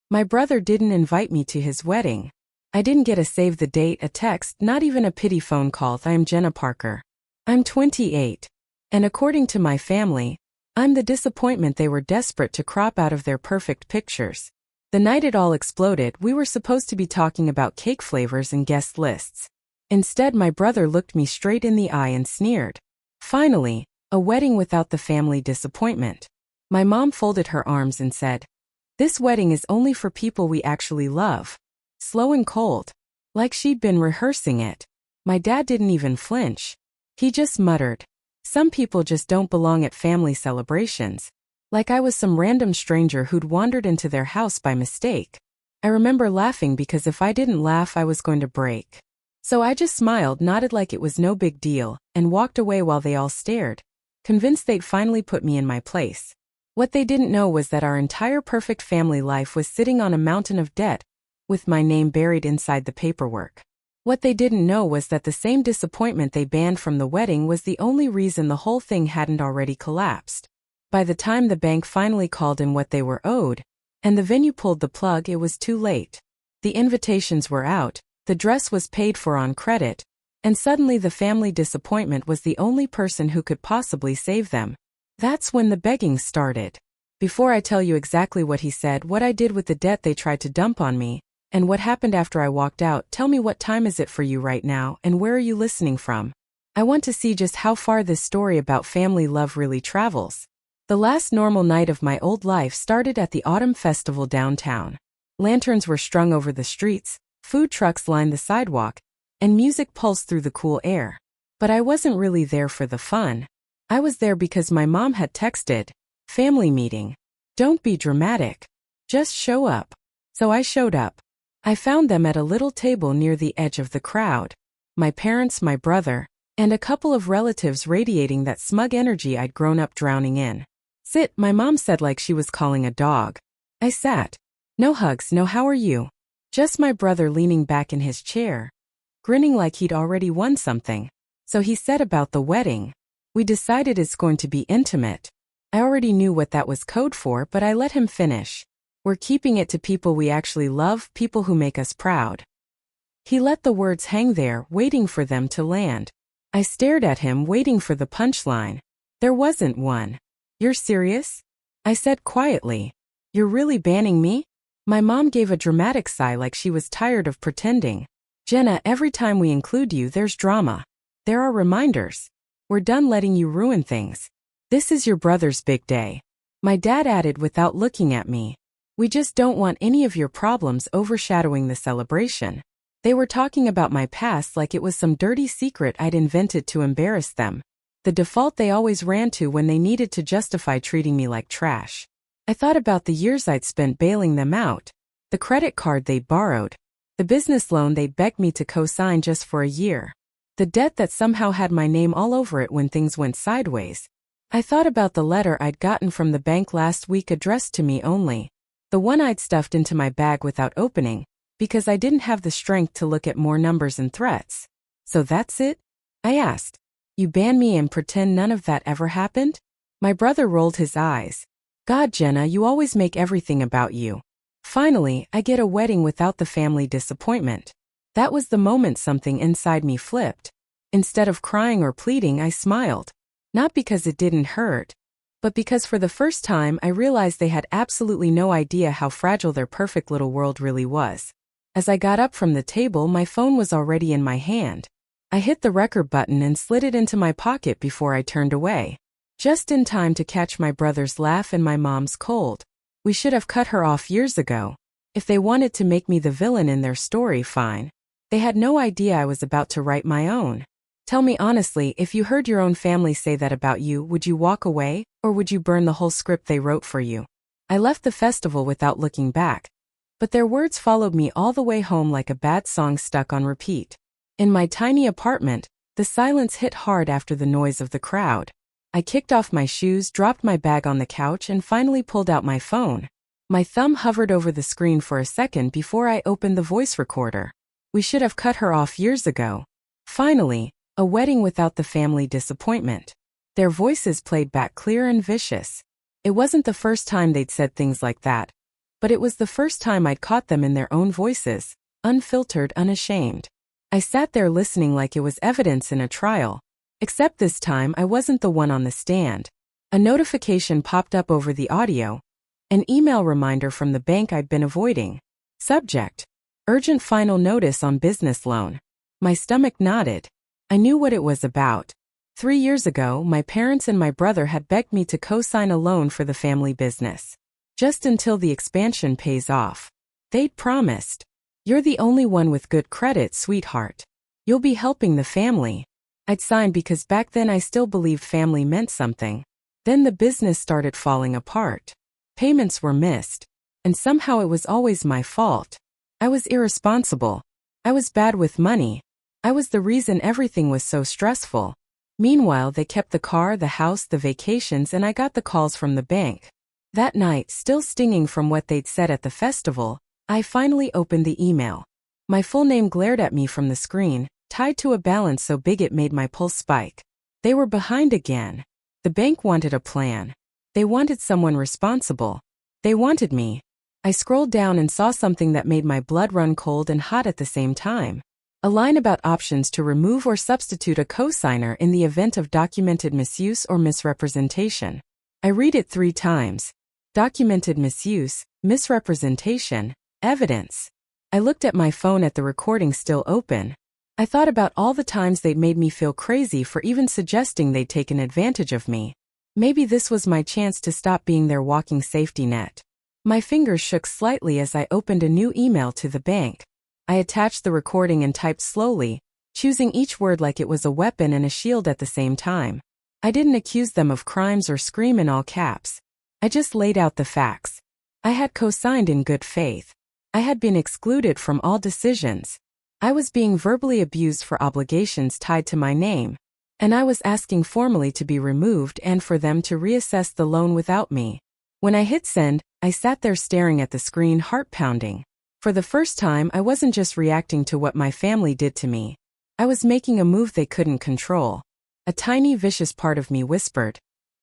My brother didn't invite me to his wedding. I didn't get a save the date, a text, not even a pity phone call. I'm Jenna Parker. I'm 28. And according to my family, I'm the disappointment they were desperate to crop out of their perfect pictures. The night it all exploded, we were supposed to be talking about cake flavors and guest lists. Instead, my brother looked me straight in the eye and sneered. Finally, a wedding without the family disappointment. My mom folded her arms and said, "This wedding is only for people we actually love." Slow and cold. Like she'd been rehearsing it. My dad didn't even flinch. He just muttered, "Some people just don't belong at family celebrations." Like I was some random stranger who'd wandered into their house by mistake. I remember laughing because if I didn't laugh I was going to break. So I just smiled, nodded like it was no big deal, and walked away while they all stared, convinced they'd finally put me in my place. What they didn't know was that our entire perfect family life was sitting on a mountain of debt, with my name buried inside the paperwork. What they didn't know was that the same disappointment they banned from the wedding was the only reason the whole thing hadn't already collapsed. By the time the bank finally called in what they were owed, and the venue pulled the plug, it was too late. The invitations were out, the dress was paid for on credit, and suddenly the family disappointment was the only person who could possibly save them. That's when the begging started. Before I tell you exactly what he said, what I did with the debt they tried to dump on me, and what happened after I walked out, tell me, what time is it for you right now, and where are you listening from? I want to see just how far this story about family love really travels. The last normal night of my old life started at the autumn festival downtown. Lanterns were strung over the streets, food trucks lined the sidewalk, and music pulsed through the cool air. But I wasn't really there for the fun. I was there because my mom had texted, "Family meeting. Don't be dramatic. Just show up." So I showed up. I found them at a little table near the edge of the crowd. My parents, my brother, and a couple of relatives radiating that smug energy I'd grown up drowning in. "Sit," my mom said like she was calling a dog. I sat. No hugs, no "how are you?" Just my brother leaning back in his chair, grinning like he'd already won something. So he said about the wedding. "We decided it's going to be intimate." I already knew what that was code for, but I let him finish. "We're keeping it to people we actually love, people who make us proud." He let the words hang there, waiting for them to land. I stared at him, waiting for the punchline. There wasn't one. "You're serious?" I said quietly. "You're really banning me?" My mom gave a dramatic sigh like she was tired of pretending. "Jenna, every time we include you, there's drama. There are reminders. We're done letting you ruin things. This is your brother's big day." My dad added without looking at me, "We just don't want any of your problems overshadowing the celebration." They were talking about my past like it was some dirty secret I'd invented to embarrass them. The default they always ran to when they needed to justify treating me like trash. I thought about the years I'd spent bailing them out, the credit card they'd borrowed, the business loan they'd begged me to co-sign just for a year, the debt that somehow had my name all over it when things went sideways. I thought about the letter I'd gotten from the bank last week addressed to me only. The one I'd stuffed into my bag without opening, because I didn't have the strength to look at more numbers and threats. "So that's it?" I asked. "You ban me and pretend none of that ever happened?" My brother rolled his eyes. "God, Jenna, you always make everything about you." Finally, I get a wedding without the family disappointment. That was the moment something inside me flipped. Instead of crying or pleading, I smiled. Not because it didn't hurt, but because for the first time I realized they had absolutely no idea how fragile their perfect little world really was. As I got up from the table, my phone was already in my hand. I hit the record button and slid it into my pocket before I turned away. Just in time to catch my brother's laugh and my mom's cold, "We should have cut her off years ago." If they wanted to make me the villain in their story, fine. They had no idea I was about to write my own. Tell me honestly, if you heard your own family say that about you, would you walk away, or would you burn the whole script they wrote for you? I left the festival without looking back. But their words followed me all the way home like a bad song stuck on repeat. In my tiny apartment, the silence hit hard after the noise of the crowd. I kicked off my shoes, dropped my bag on the couch, and finally pulled out my phone. My thumb hovered over the screen for a second before I opened the voice recorder. "We should have cut her off years ago." Finally, a wedding without the family disappointment. Their voices played back clear and vicious. It wasn't the first time they'd said things like that. But it was the first time I'd caught them in their own voices, unfiltered, unashamed. I sat there listening like it was evidence in a trial. Except this time I wasn't the one on the stand. A notification popped up over the audio. An email reminder from the bank I'd been avoiding. Subject: urgent final notice on business loan. My stomach knotted. I knew what it was about. 3 years ago, my parents and my brother had begged me to co-sign a loan for the family business. Just until the expansion pays off. They'd promised. "You're the only one with good credit, sweetheart. You'll be helping the family." I'd signed because back then I still believed family meant something. Then the business started falling apart. Payments were missed. And somehow it was always my fault. I was irresponsible. I was bad with money. I was the reason everything was so stressful. Meanwhile, they kept the car, the house, the vacations, and I got the calls from the bank. That night, still stinging from what they'd said at the festival, I finally opened the email. My full name glared at me from the screen, tied to a balance so big it made my pulse spike. They were behind again. The bank wanted a plan. They wanted someone responsible. They wanted me. I scrolled down and saw something that made my blood run cold and hot at the same time. A line about options to remove or substitute a cosigner in the event of documented misuse or misrepresentation. I read it 3 times. Documented misuse, misrepresentation, evidence. I looked at my phone at the recording still open. I thought about all the times they'd made me feel crazy for even suggesting they'd taken advantage of me. Maybe this was my chance to stop being their walking safety net. My fingers shook slightly as I opened a new email to the bank. I attached the recording and typed slowly, choosing each word like it was a weapon and a shield at the same time. I didn't accuse them of crimes or scream in all caps. I just laid out the facts. I had co-signed in good faith. I had been excluded from all decisions. I was being verbally abused for obligations tied to my name. And I was asking formally to be removed and for them to reassess the loan without me. When I hit send, I sat there staring at the screen, heart pounding. For the first time, I wasn't just reacting to what my family did to me. I was making a move they couldn't control. A tiny, vicious part of me whispered,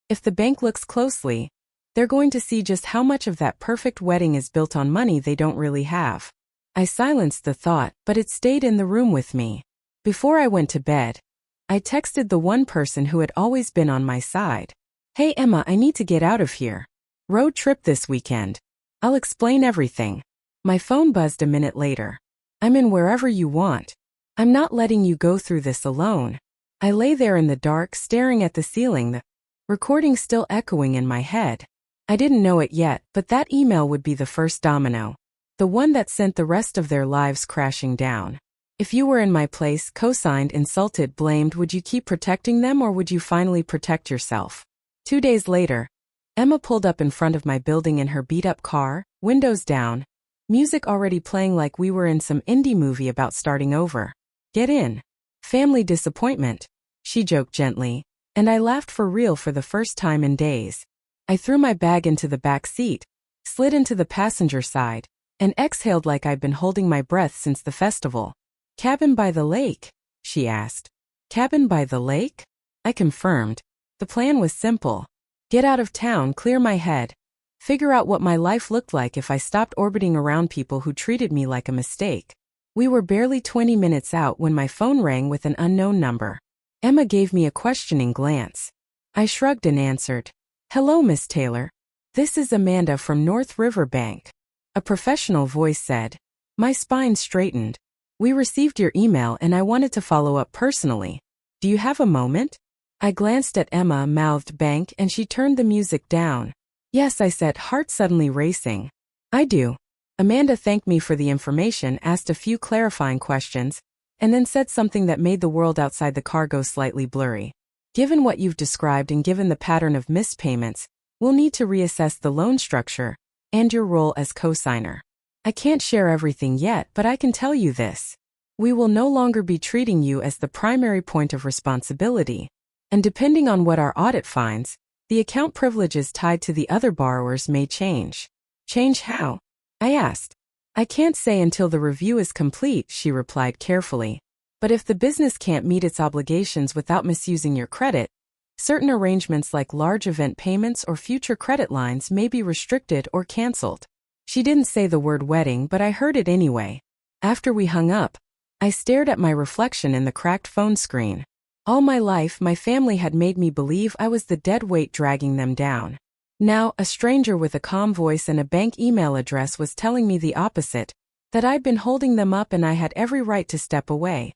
if the bank looks closely, they're going to see just how much of that perfect wedding is built on money they don't really have. I silenced the thought, but it stayed in the room with me. Before I went to bed, I texted the one person who had always been on my side. Hey Emma, I need to get out of here. Road trip this weekend. I'll explain everything. My phone buzzed a minute later. I'm in wherever you want. I'm not letting you go through this alone. I lay there in the dark, staring at the ceiling, the recording still echoing in my head. I didn't know it yet, but that email would be the first domino. The one that sent the rest of their lives crashing down. If you were in my place, co-signed, insulted, blamed, would you keep protecting them or would you finally protect yourself? 2 days later, Emma pulled up in front of my building in her beat-up car, windows down, music already playing like we were in some indie movie about starting over. Get in. Family disappointment, she joked gently, and I laughed for real for the first time in days. I threw my bag into the back seat, slid into the passenger side, and exhaled like I'd been holding my breath since the festival. Cabin by the lake? She asked. Cabin by the lake? I confirmed. The plan was simple. Get out of town, clear my head. Figure out what my life looked like if I stopped orbiting around people who treated me like a mistake. We were barely 20 minutes out when my phone rang with an unknown number. Emma gave me a questioning glance. I shrugged and answered. Hello, Miss Taylor. This is Amanda from North Riverbank. A professional voice said. My spine straightened. We received your email and I wanted to follow up personally. Do you have a moment? I glanced at Emma, mouthed bank, and she turned the music down. Yes, I said, heart suddenly racing. I do. Amanda thanked me for the information, asked a few clarifying questions, and then said something that made the world outside the car go slightly blurry. Given what you've described and given the pattern of missed payments, we'll need to reassess the loan structure and your role as cosigner. I can't share everything yet, but I can tell you this. We will no longer be treating you as the primary point of responsibility. And depending on what our audit finds, the account privileges tied to the other borrowers may change. Change how? I asked. I can't say until the review is complete, she replied carefully. But if the business can't meet its obligations without misusing your credit, certain arrangements like large event payments or future credit lines may be restricted or canceled. She didn't say the word wedding, but I heard it anyway. After we hung up, I stared at my reflection in the cracked phone screen. All my life, my family had made me believe I was the dead weight dragging them down. Now, a stranger with a calm voice and a bank email address was telling me the opposite, that I'd been holding them up and I had every right to step away.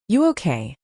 "You okay?"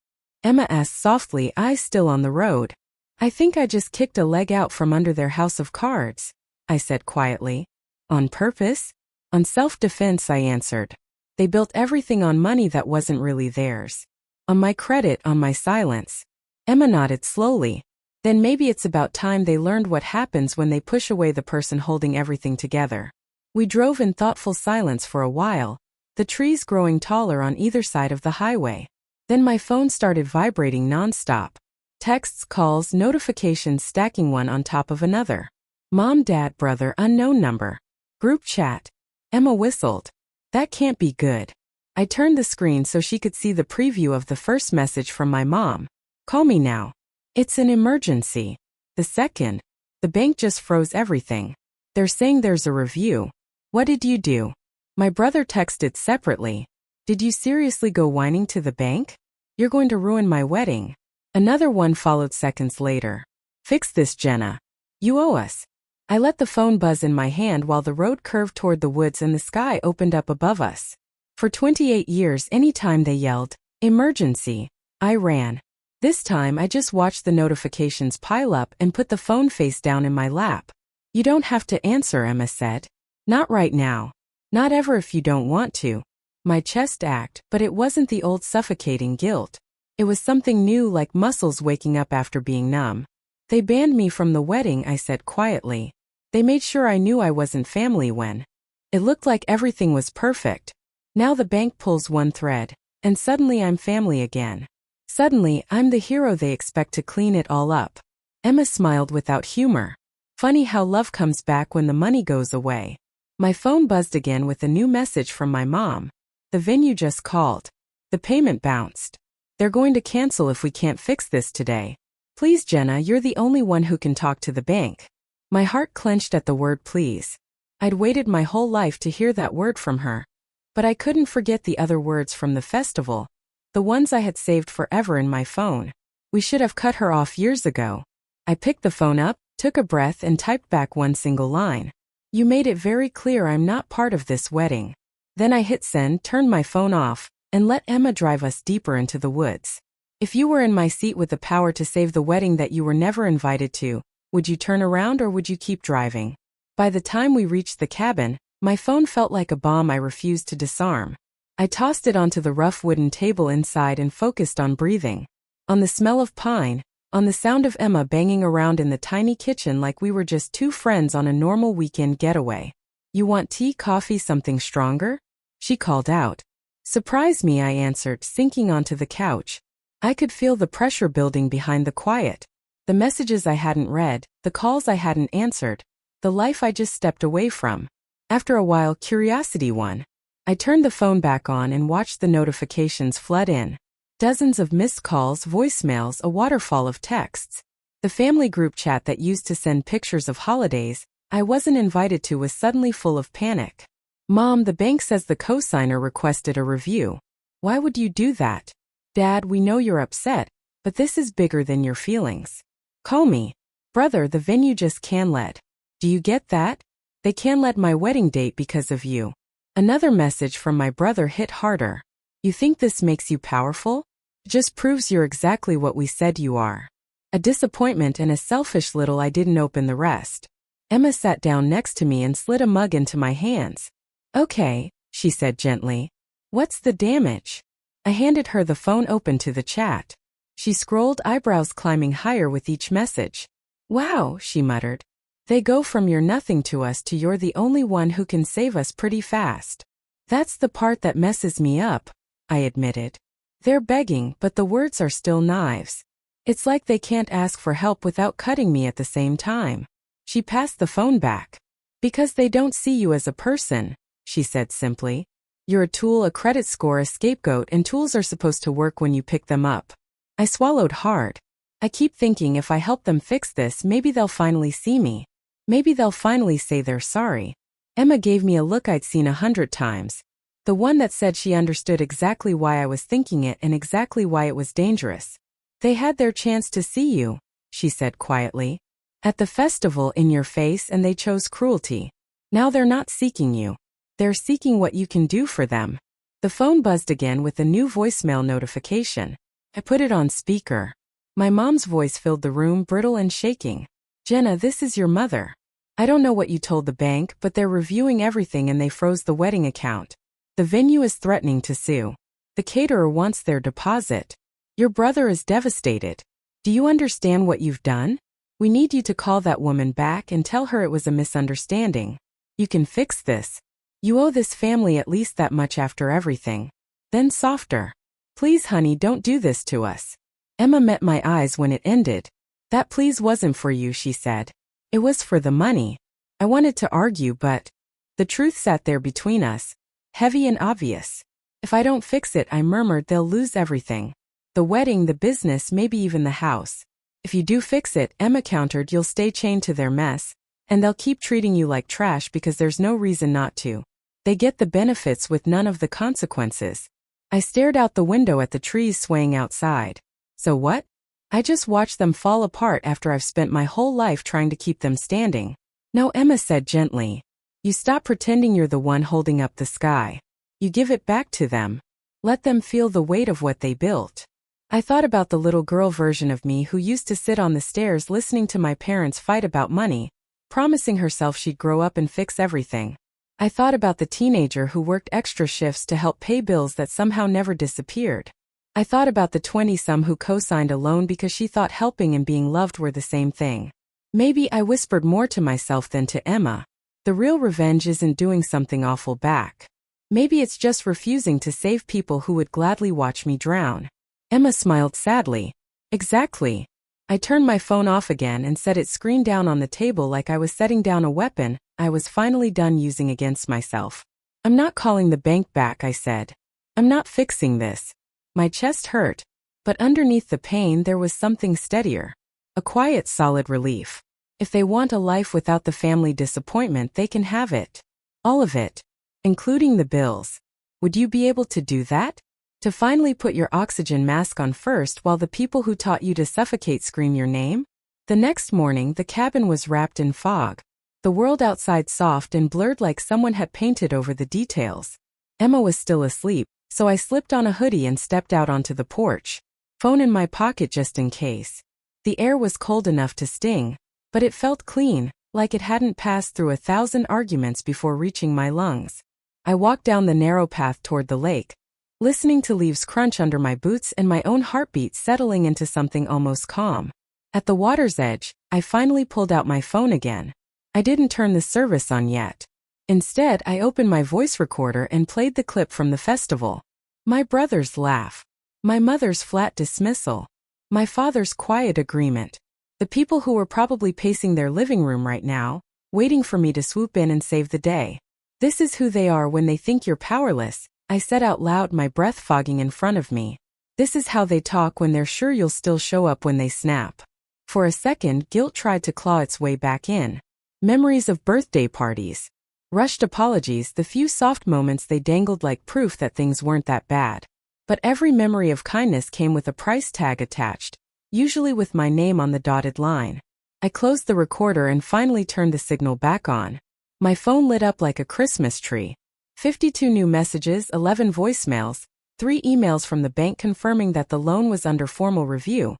Emma asked softly, eyes still on the road. "I think I just kicked a leg out from under their house of cards," I said quietly. "On purpose?" "On self-defense," I answered. "They built everything on money that wasn't really theirs. On my credit, on my silence." Emma nodded slowly. "Then maybe it's about time they learned what happens when they push away the person holding everything together." We drove in thoughtful silence for a while, the trees growing taller on either side of the highway. Then my phone started vibrating nonstop. Texts, calls, notifications stacking one on top of another. Mom, dad, brother, unknown number. Group chat. Emma whistled. "That can't be good." I turned the screen so she could see the preview of the first message from my mom. "Call me now. It's an emergency." The second, "The bank just froze everything. They're saying there's a review." "What did you do?" My brother texted separately. "Did you seriously go whining to the bank? You're going to ruin my wedding." Another one followed seconds later. "Fix this, Jenna. You owe us." I let the phone buzz in my hand while the road curved toward the woods and the sky opened up above us. For 28 years, anytime they yelled, "Emergency," I ran. This time I just watched the notifications pile up and put the phone face down in my lap. "You don't have to answer," Emma said. "Not right now. Not ever if you don't want to." My chest ached, but it wasn't the old suffocating guilt. It was something new, like muscles waking up after being numb. "They banned me from the wedding," I said quietly. "They made sure I knew I wasn't family when it looked like everything was perfect. Now the bank pulls one thread, and suddenly I'm family again. Suddenly, I'm the hero they expect to clean it all up." Emma smiled without humor. "Funny how love comes back when the money goes away." My phone buzzed again with a new message from my mom. "The venue just called. The payment bounced. They're going to cancel if we can't fix this today. Please, Jenna, you're the only one who can talk to the bank." My heart clenched at the word please. I'd waited my whole life to hear that word from her. But I couldn't forget the other words from the festival, the ones I had saved forever in my phone. We should have cut her off years ago. I picked the phone up, took a breath and typed back one single line. "You made it very clear I'm not part of this wedding." Then I hit send, turned my phone off, and let Emma drive us deeper into the woods. If you were in my seat with the power to save the wedding that you were never invited to, would you turn around or would you keep driving? By the time we reached the cabin, my phone felt like a bomb I refused to disarm. I tossed it onto the rough wooden table inside and focused on breathing. On the smell of pine, on the sound of Emma banging around in the tiny kitchen like we were just two friends on a normal weekend getaway. "You want tea, coffee, something stronger?" she called out. "Surprise me," I answered, sinking onto the couch. I could feel the pressure building behind the quiet. The messages I hadn't read, the calls I hadn't answered, the life I just stepped away from. After a while, curiosity won. I turned the phone back on and watched the notifications flood in. Dozens of missed calls, voicemails, a waterfall of texts. The family group chat that used to send pictures of holidays I wasn't invited to was suddenly full of panic. "Mom, the bank says the cosigner requested a review." "Why would you do that?" "Dad, we know you're upset, but this is bigger than your feelings. Call me." "Brother, the venue just canceled. Do you get that? They canceled my wedding date because of you." Another message from my brother hit harder. "You think this makes you powerful? It just proves you're exactly what we said you are." A disappointment and a selfish little I didn't open the rest. Emma sat down next to me and slid a mug into my hands. "Okay," she said gently. "What's the damage?" I handed her the phone open to the chat. She scrolled, eyebrows climbing higher with each message. "Wow," she muttered. "They go from you're nothing to us to you're the only one who can save us pretty fast." "That's the part that messes me up," I admitted. "They're begging, but the words are still knives. It's like they can't ask for help without cutting me at the same time." She passed the phone back. "Because they don't see you as a person," she said simply. "You're a tool, a credit score, a scapegoat, and tools are supposed to work when you pick them up." I swallowed hard. I keep thinking if I help them fix this, maybe they'll finally see me. Maybe they'll finally say they're sorry. Emma gave me a look I'd seen 100 times. The one that said she understood exactly why I was thinking it and exactly why it was dangerous. They had their chance to see you, she said quietly. At the festival in your face, and they chose cruelty. Now they're not seeking you. They're seeking what you can do for them. The phone buzzed again with a new voicemail notification. I put it on speaker. My mom's voice filled the room, brittle and shaking. Jenna, this is your mother. I don't know what you told the bank, but they're reviewing everything and they froze the wedding account. The venue is threatening to sue. The caterer wants their deposit. Your brother is devastated. Do you understand what you've done? We need you to call that woman back and tell her it was a misunderstanding. You can fix this. You owe this family at least that much after everything. Then softer. Please, honey, don't do this to us. Emma met my eyes when it ended. That please wasn't for you, she said. It was for the money. I wanted to argue, but the truth sat there between us, heavy and obvious. If I don't fix it, I murmured, they'll lose everything. The wedding, the business, maybe even the house. If you do fix it, Emma countered, you'll stay chained to their mess, and they'll keep treating you like trash because there's no reason not to. They get the benefits with none of the consequences. I stared out the window at the trees swaying outside. So what? I just watched them fall apart after I've spent my whole life trying to keep them standing. No, Emma said gently. You stop pretending you're the one holding up the sky. You give it back to them. Let them feel the weight of what they built. I thought about the little girl version of me who used to sit on the stairs listening to my parents fight about money, promising herself she'd grow up and fix everything. I thought about the teenager who worked extra shifts to help pay bills that somehow never disappeared. I thought about the 20-some who co-signed a loan because she thought helping and being loved were the same thing. Maybe I whispered more to myself than to Emma. The real revenge isn't doing something awful back. Maybe it's just refusing to save people who would gladly watch me drown. Emma smiled sadly. Exactly. I turned my phone off again and set its screen down on the table like I was setting down a weapon I was finally done using against myself. I'm not calling the bank back, I said. I'm not fixing this. My chest hurt, but underneath the pain there was something steadier. A quiet, solid relief. If they want a life without the family disappointment, they can have it. All of it. Including the bills. Would you be able to do that? To finally put your oxygen mask on first while the people who taught you to suffocate scream your name? The next morning, the cabin was wrapped in fog. The world outside soft and blurred like someone had painted over the details. Emma was still asleep, so I slipped on a hoodie and stepped out onto the porch. Phone in my pocket just in case. The air was cold enough to sting, but it felt clean, like it hadn't passed through 1,000 arguments before reaching my lungs. I walked down the narrow path toward the lake, listening to leaves crunch under my boots and my own heartbeat settling into something almost calm. At the water's edge, I finally pulled out my phone again. I didn't turn the service on yet. Instead, I opened my voice recorder and played the clip from the festival. My brother's laugh. My mother's flat dismissal. My father's quiet agreement. The people who were probably pacing their living room right now, waiting for me to swoop in and save the day. This is who they are when they think you're powerless, I said out loud, my breath fogging in front of me. This is how they talk when they're sure you'll still show up when they snap. For a second, guilt tried to claw its way back in. Memories of birthday parties. Rushed apologies, the few soft moments they dangled like proof that things weren't that bad. But every memory of kindness came with a price tag attached, usually with my name on the dotted line. I closed the recorder and finally turned the signal back on. My phone lit up like a Christmas tree. 52 new messages, 11 voicemails, 3 emails from the bank confirming that the loan was under formal review,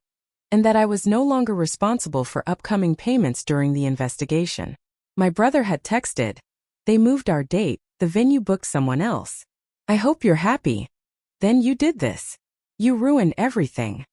and that I was no longer responsible for upcoming payments during the investigation. My brother had texted. They moved our date, the venue booked someone else. I hope you're happy. Then you did this. You ruined everything.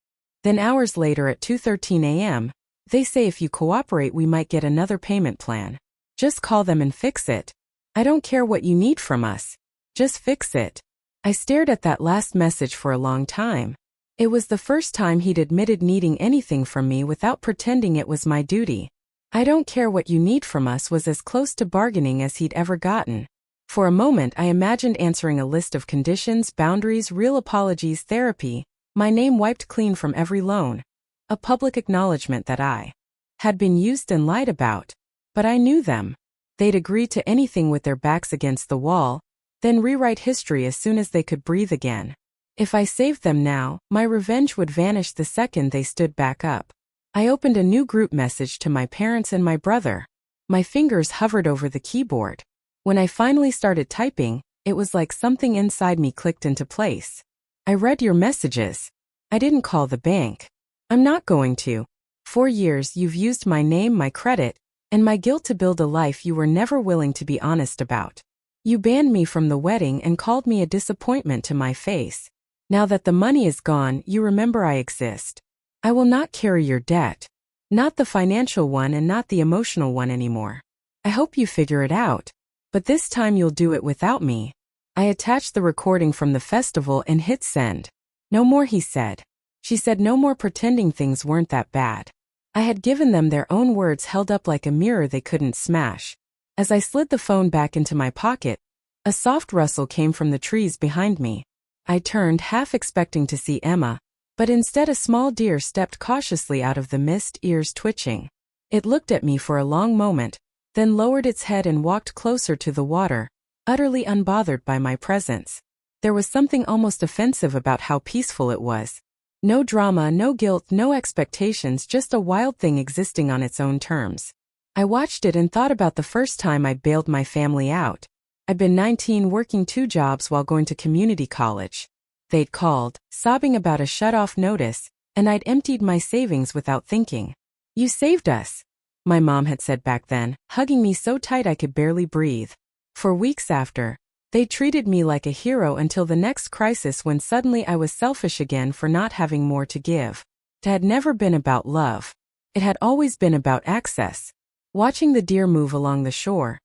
Then hours later at 2:13 a.m., they say if you cooperate we might get another payment plan. Just call them and fix it. I don't care what you need from us. Just fix it. I stared at that last message for a long time. It was the first time he'd admitted needing anything from me without pretending it was my duty. I don't care what you need from us was as close to bargaining as he'd ever gotten. For a moment I imagined answering a list of conditions, boundaries, real apologies, therapy, my name wiped clean from every loan. A public acknowledgement that I had been used and lied about. But I knew them. They'd agree to anything with their backs against the wall, then rewrite history as soon as they could breathe again. If I saved them now, my revenge would vanish the second they stood back up. I opened a new group message to my parents and my brother. My fingers hovered over the keyboard. When I finally started typing, it was like something inside me clicked into place. I read your messages. I didn't call the bank. I'm not going to. For years you've used my name, my credit, and my guilt to build a life you were never willing to be honest about. You banned me from the wedding and called me a disappointment to my face. Now that the money is gone, you remember I exist. I will not carry your debt. Not the financial one and not the emotional one anymore. I hope you figure it out. But this time you'll do it without me. I attached the recording from the festival and hit send. No more, he said. She said no more pretending things weren't that bad. I had given them their own words held up like a mirror they couldn't smash. As I slid the phone back into my pocket, a soft rustle came from the trees behind me. I turned, half expecting to see Emma, but instead a small deer stepped cautiously out of the mist, ears twitching. It looked at me for a long moment, then lowered its head and walked closer to the water, utterly unbothered by my presence. There was something almost offensive about how peaceful it was. No drama, no guilt, no expectations, just a wild thing existing on its own terms. I watched it and thought about the first time I bailed my family out. I'd been 19, working 2 jobs while going to community college. They'd called, sobbing about a shut-off notice, and I'd emptied my savings without thinking. You saved us, my mom had said back then, hugging me so tight I could barely breathe. For weeks after, they treated me like a hero until the next crisis when suddenly I was selfish again for not having more to give. It had never been about love. It had always been about access. Watching the deer move along the shore,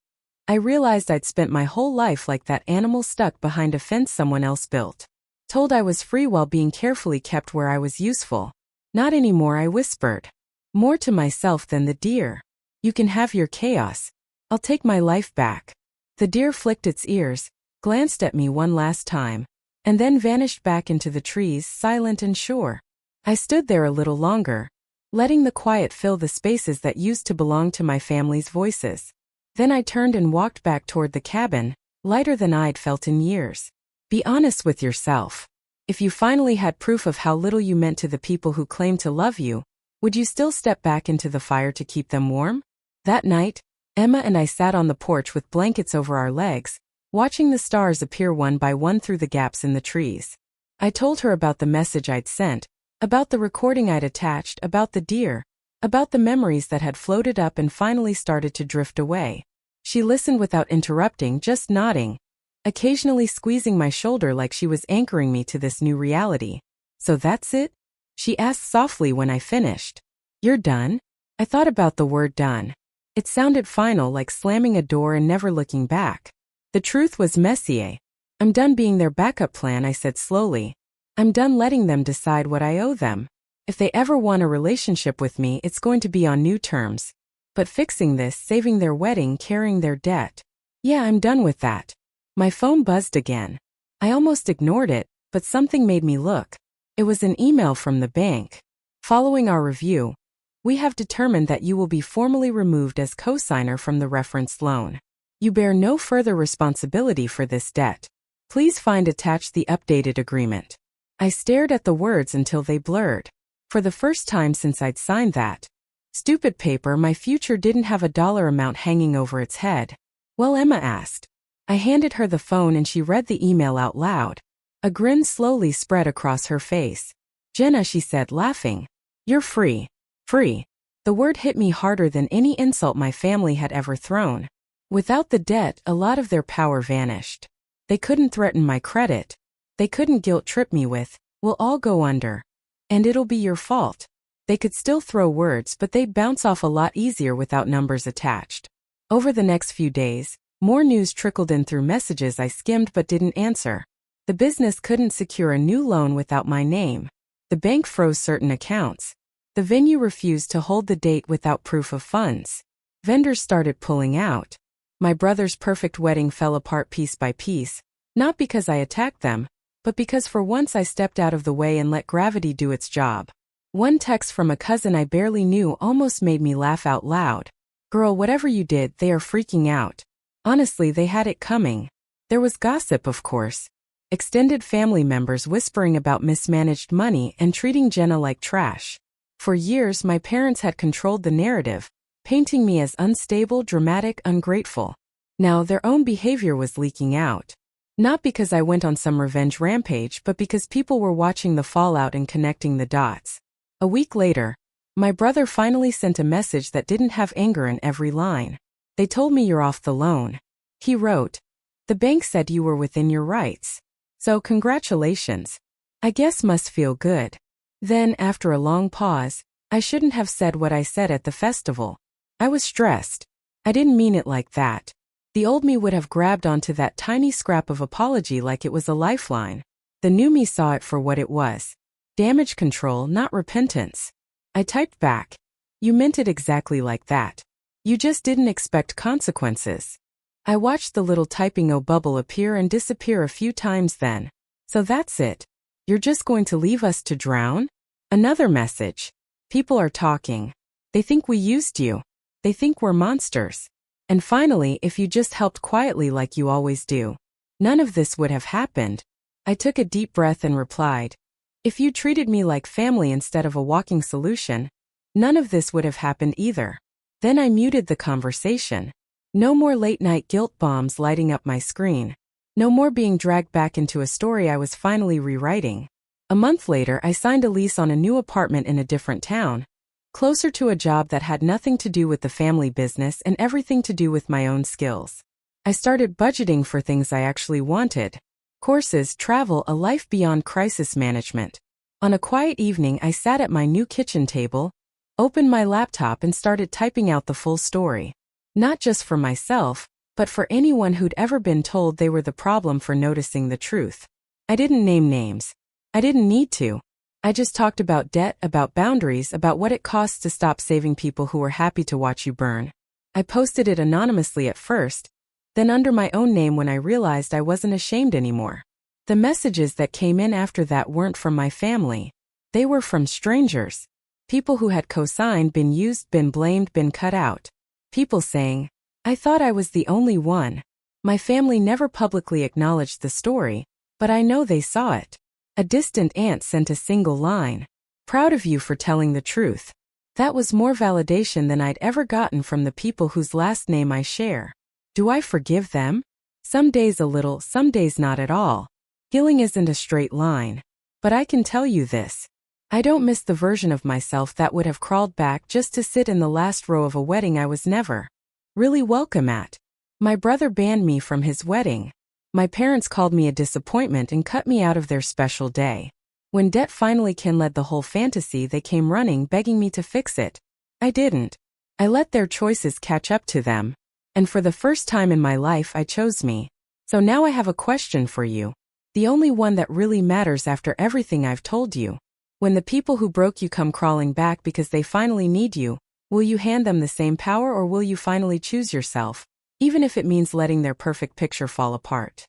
I realized I'd spent my whole life like that animal stuck behind a fence someone else built. Told I was free while being carefully kept where I was useful. Not anymore, I whispered. More to myself than the deer. You can have your chaos. I'll take my life back. The deer flicked its ears, glanced at me one last time, and then vanished back into the trees, silent and sure. I stood there a little longer, letting the quiet fill the spaces that used to belong to my family's voices. Then I turned and walked back toward the cabin, lighter than I'd felt in years. Be honest with yourself. If you finally had proof of how little you meant to the people who claimed to love you, would you still step back into the fire to keep them warm? That night, Emma and I sat on the porch with blankets over our legs, watching the stars appear one by one through the gaps in the trees. I told her about the message I'd sent, about the recording I'd attached, about the deer, about the memories that had floated up and finally started to drift away. She listened without interrupting, just nodding, occasionally squeezing my shoulder like she was anchoring me to this new reality. So that's it? She asked softly when I finished. You're done? I thought about the word done. It sounded final, like slamming a door and never looking back. The truth was messier. I'm done being their backup plan, I said slowly. I'm done letting them decide what I owe them. If they ever want a relationship with me, it's going to be on new terms. But fixing this, saving their wedding, carrying their debt. Yeah, I'm done with that. My phone buzzed again. I almost ignored it, but something made me look. It was an email from the bank. Following our review, we have determined that you will be formally removed as co-signer from the referenced loan. You bear no further responsibility for this debt. Please find attached the updated agreement. I stared at the words until they blurred. For the first time since I'd signed that stupid paper, my future didn't have a dollar amount hanging over its head. Well, Emma asked. I handed her the phone and she read the email out loud. A grin slowly spread across her face. Jenna, she said, laughing. You're free. Free. The word hit me harder than any insult my family had ever thrown. Without the debt, a lot of their power vanished. They couldn't threaten my credit. They couldn't guilt trip me with, we'll all go under. And it'll be your fault. They could still throw words, but they'd bounce off a lot easier without numbers attached. Over the next few days, more news trickled in through messages I skimmed but didn't answer. The business couldn't secure a new loan without my name. The bank froze certain accounts. The venue refused to hold the date without proof of funds. Vendors started pulling out. My brother's perfect wedding fell apart piece by piece, not because I attacked them, but because for once I stepped out of the way and let gravity do its job. One text from a cousin I barely knew almost made me laugh out loud. Girl, whatever you did, they are freaking out. Honestly, they had it coming. There was gossip, of course. Extended family members whispering about mismanaged money and treating Jenna like trash. For years, my parents had controlled the narrative, painting me as unstable, dramatic, ungrateful. Now, their own behavior was leaking out. Not because I went on some revenge rampage, but because people were watching the fallout and connecting the dots. A week later, my brother finally sent a message that didn't have anger in every line. They told me you're off the loan. He wrote, the bank said you were within your rights. So congratulations. I guess must feel good. Then, after a long pause, I shouldn't have said what I said at the festival. I was stressed. I didn't mean it like that. The old me would have grabbed onto that tiny scrap of apology like it was a lifeline. The new me saw it for what it was. Damage control, not repentance. I typed back. You meant it exactly like that. You just didn't expect consequences. I watched the little typing O bubble appear and disappear a few times then. So that's it. You're just going to leave us to drown? Another message. People are talking. They think we used you. They think we're monsters. And finally, if you just helped quietly like you always do, none of this would have happened. I took a deep breath and replied, if you treated me like family instead of a walking solution, none of this would have happened either. Then I muted the conversation. No more late-night guilt bombs lighting up my screen. No more being dragged back into a story I was finally rewriting. A month later, I signed a lease on a new apartment in a different town, closer to a job that had nothing to do with the family business and everything to do with my own skills. I started budgeting for things I actually wanted. Courses, travel, a life beyond crisis management. On a quiet evening, I sat at my new kitchen table, opened my laptop and started typing out the full story. Not just for myself, but for anyone who'd ever been told they were the problem for noticing the truth. I didn't name names. I didn't need to. I just talked about debt, about boundaries, about what it costs to stop saving people who were happy to watch you burn. I posted it anonymously at first, then under my own name when I realized I wasn't ashamed anymore. The messages that came in after that weren't from my family. They were from strangers. People who had co-signed, been used, been blamed, been cut out. People saying, I thought I was the only one. My family never publicly acknowledged the story, but I know they saw it. A distant aunt sent a single line. Proud of you for telling the truth. That was more validation than I'd ever gotten from the people whose last name I share. Do I forgive them? Some days a little, some days not at all. Healing isn't a straight line. But I can tell you this. I don't miss the version of myself that would have crawled back just to sit in the last row of a wedding I was never really welcome at. My brother banned me from his wedding. My parents called me a disappointment and cut me out of their special day. When debt finally led the whole fantasy, they came running begging me to fix it. I didn't. I let their choices catch up to them. And for the first time in my life, I chose me. So now I have a question for you. The only one that really matters after everything I've told you. When the people who broke you come crawling back because they finally need you, will you hand them the same power or will you finally choose yourself, even if it means letting their perfect picture fall apart?